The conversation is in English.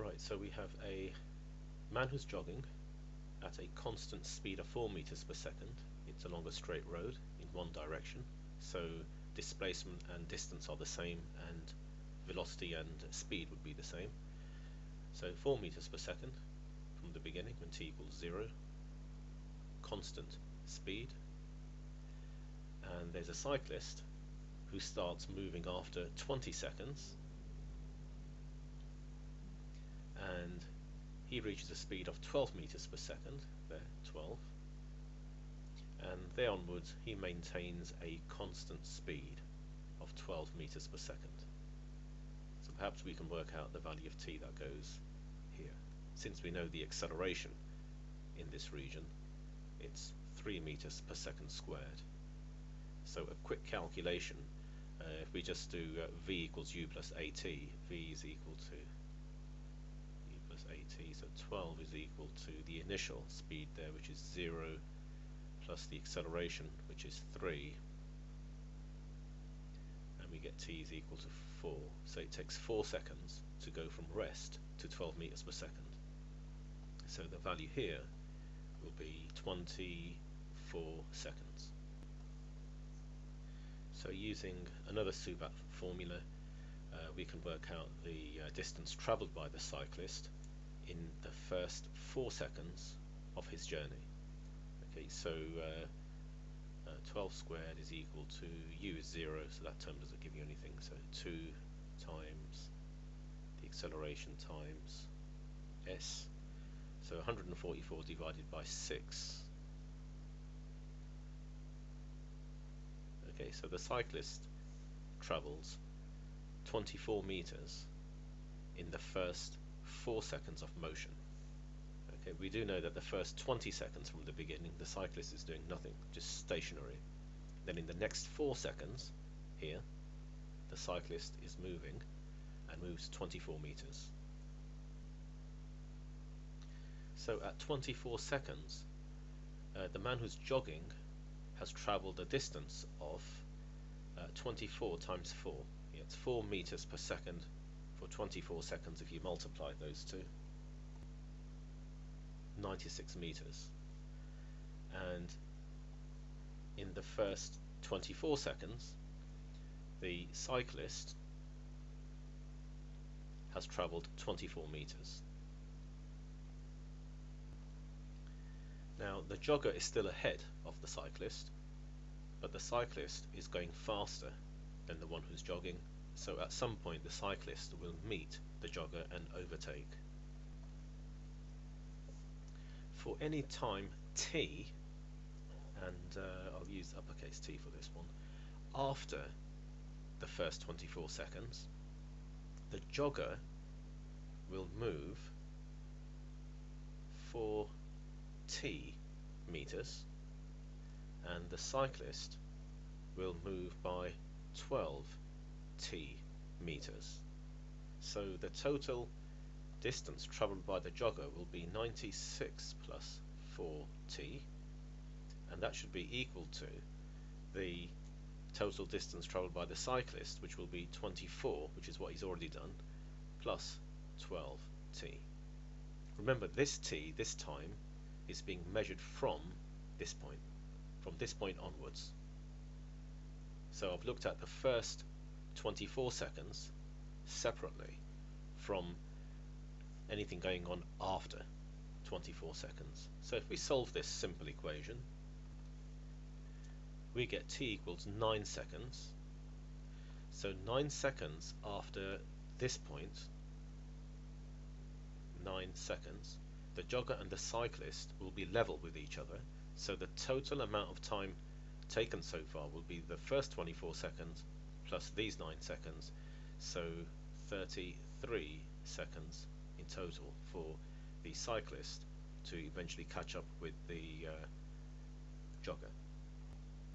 Right, so we have a man who's jogging at a constant speed of 4 meters per second. It's along a straight road in one direction, so displacement and distance are the same, and velocity and speed would be the same. So 4 meters per second from the beginning when t equals 0, constant speed, and there's a cyclist who starts moving after 20 seconds, and he reaches a speed of 12 meters per second, there, 12, and there onwards he maintains a constant speed of 12 meters per second. So perhaps we can work out the value of t that goes here. Since we know the acceleration in this region, it's 3 meters per second squared. So a quick calculation, if we just do v equals u plus at, v is equal to u plus at, so 12 is equal to the initial speed there, which is 0, plus the acceleration, which is 3, and we get t is equal to 4. So it takes 4 seconds to go from rest to 12 meters per second. So the value here will be 24 seconds. So using another Subat formula, we can work out the distance travelled by the cyclist in the first 4 seconds of his journey. Okay, so 12 squared is equal to u is 0, so that term doesn't give you anything, so 2 times the acceleration times s, so 144 divided by 6. Okay, so the cyclist travels 24 meters in the first 4 seconds of motion. Okay, we do know that the first 20 seconds from the beginning the cyclist is doing nothing, just stationary. Then in the next 4 seconds here the cyclist is moving and moves 24 meters. So at 24 seconds the man who's jogging has travelled a distance of 24 times 4. Yeah, it's 4 meters per second for 24 seconds if you multiply those two. 96 meters. And in the first 24 seconds the cyclist has travelled 24 meters. Now the jogger is still ahead of the cyclist, but the cyclist is going faster than the one who's jogging, so at some point the cyclist will meet the jogger and overtake. For any time t, and I'll use uppercase T for this one, after the first 24 seconds, the jogger will move 4t meters and the cyclist will move by 12t meters. So the total distance travelled by the jogger will be 96 plus 4t, and that should be equal to the total distance travelled by the cyclist, which will be 24, which is what he's already done, plus 12t. Remember, this t this time is being measured from this point onwards. So I've looked at the first 24 seconds separately from anything going on after 24 seconds. So if we solve this simple equation, we get t equals 9 seconds. So 9 seconds after this point, 9 seconds, the jogger and the cyclist will be level with each other, so the total amount of time taken so far will be the first 24 seconds plus these 9 seconds, so 33 seconds in total for the cyclist to eventually catch up with the jogger.